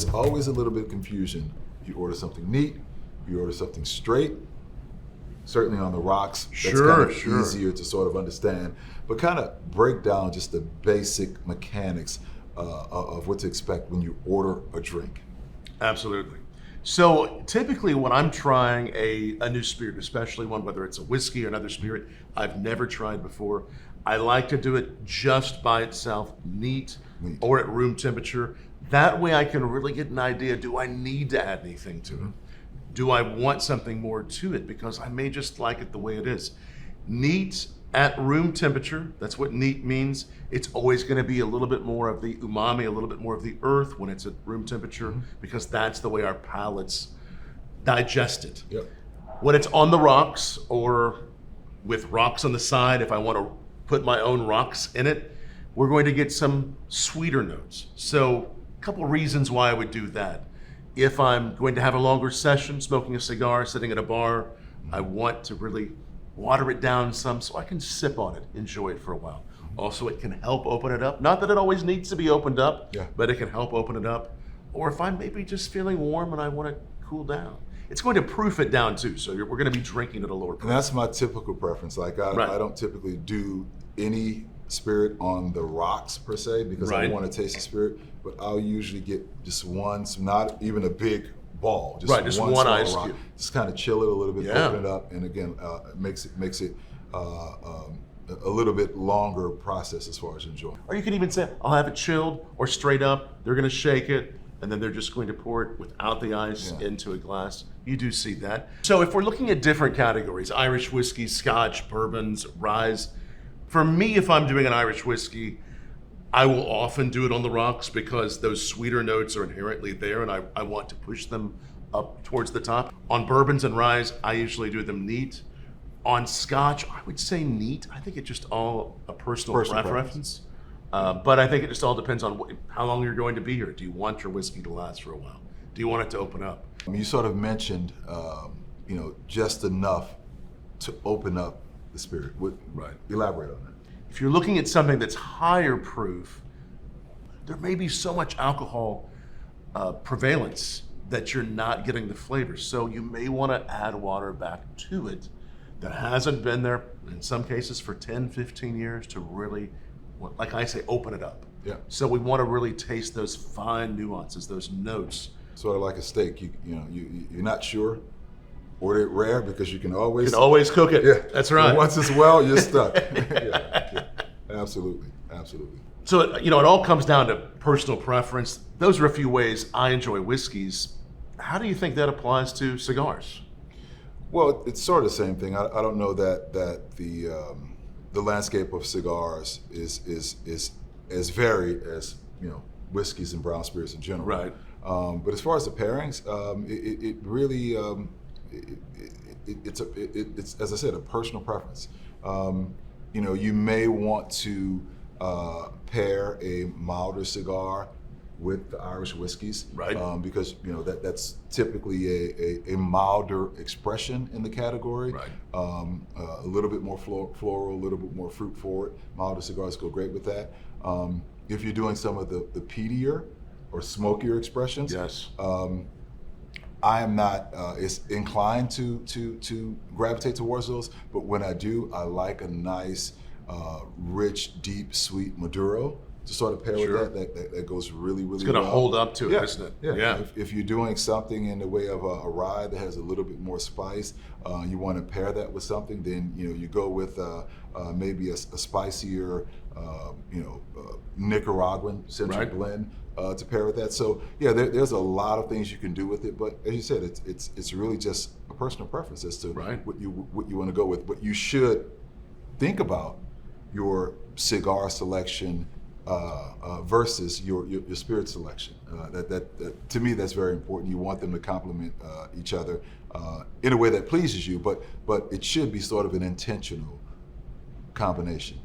there's always a little bit of confusion. If you order something neat, if you order something straight, certainly on the rocks, that's kind of easier to sort of understand, but kind of break down just the basic mechanics of what to expect when you order a drink. Absolutely. So typically when I'm trying a new spirit, especially one, whether it's a whiskey or another spirit I've never tried before, I like to do it just by itself, neat, or at room temperature. That way I can really get an idea, do I need to add anything to it? Do I want something more to it? Because I may just like it the way it is. Neat at room temperature, that's what neat means. It's always going to be a little bit more of the umami, a little bit more of the earth when it's at room temperature, because that's the way our palates digest it. Yep. When it's on the rocks or with rocks on the side, if I want to put my own rocks in it, we're going to get some sweeter notes. So a couple reasons why I would do that. If I'm going to have a longer session, smoking a cigar, sitting at a bar, I want to really water it down some so I can sip on it, enjoy it for a while. Also, it can help open it up. Not that it always needs to be opened up, but it can help open it up. Or if I'm maybe just feeling warm and I want to cool down. It's going to proof it down too, so we're going to be drinking at a lower proof. And that's my typical preference. Like I don't typically do any spirit on the rocks per se, because I want to taste the spirit, but I'll usually get just one, not even a big ball, just one ice rock, cube. Just kind of chill it a little bit, open it up, and again, it makes it a little bit longer process as far as enjoying. Or you can even say, I'll have it chilled or straight up. They're going to shake it, and then they're just going to pour it without the ice into a glass. You do see that. So if we're looking at different categories, Irish whiskey, Scotch, bourbons, rye, for me, if I'm doing an Irish whiskey, I will often do it on the rocks because those sweeter notes are inherently there, and I want to push them up towards the top. On bourbons and rye, I usually do them neat. On Scotch, I would say neat. I think it's just all a personal preference. But I think it just all depends on how long you're going to be here. Do you want your whiskey to last for a while? Do you want it to open up? You sort of mentioned, just enough to open up the spirit. Elaborate on that. If you're looking at something that's higher proof, there may be so much alcohol prevalence that you're not getting the flavor. So you may want to add water back to it that hasn't been there, in some cases, for 10, 15 years to really, like I say, open it up. Yeah. So we want to really taste those fine nuances, those notes. Sort of like a steak. You're not sure. Order it rare because you can always cook it. Yeah, that's right. And once it's well, you're stuck. Absolutely. So it all comes down to personal preference. Those are a few ways I enjoy whiskeys. How do you think that applies to cigars? Well, it's sort of the same thing. I don't know that the landscape of cigars is as varied as whiskeys and brown spirits in general. Right. But as far as the pairings, it really it's as I said, a personal preference. You may want to pair a milder cigar with the Irish whiskeys, right? Because that's typically a milder expression in the category, right? A little bit more floral, a little bit more fruit forward. Milder cigars go great with that. If you're doing some of the peatier or smokier expressions, yes. I am not as inclined to gravitate towards those, but when I do, I like a nice, rich, deep, sweet Maduro to sort of pair with that goes really, really well. It's going to hold up to it, isn't it? Yeah. If you're doing something in the way of a rye that has a little bit more spice, you want to pair that with something, then you go with maybe a spicier, Nicaraguan central blend to pair with that. So there's a lot of things you can do with it, but as you said, it's really just a personal preference as to what you want to go with. But you should think about your cigar selection versus your spirit selection. That to me, that's very important. You want them to complement each other in a way that pleases you, but it should be sort of an intentional combination.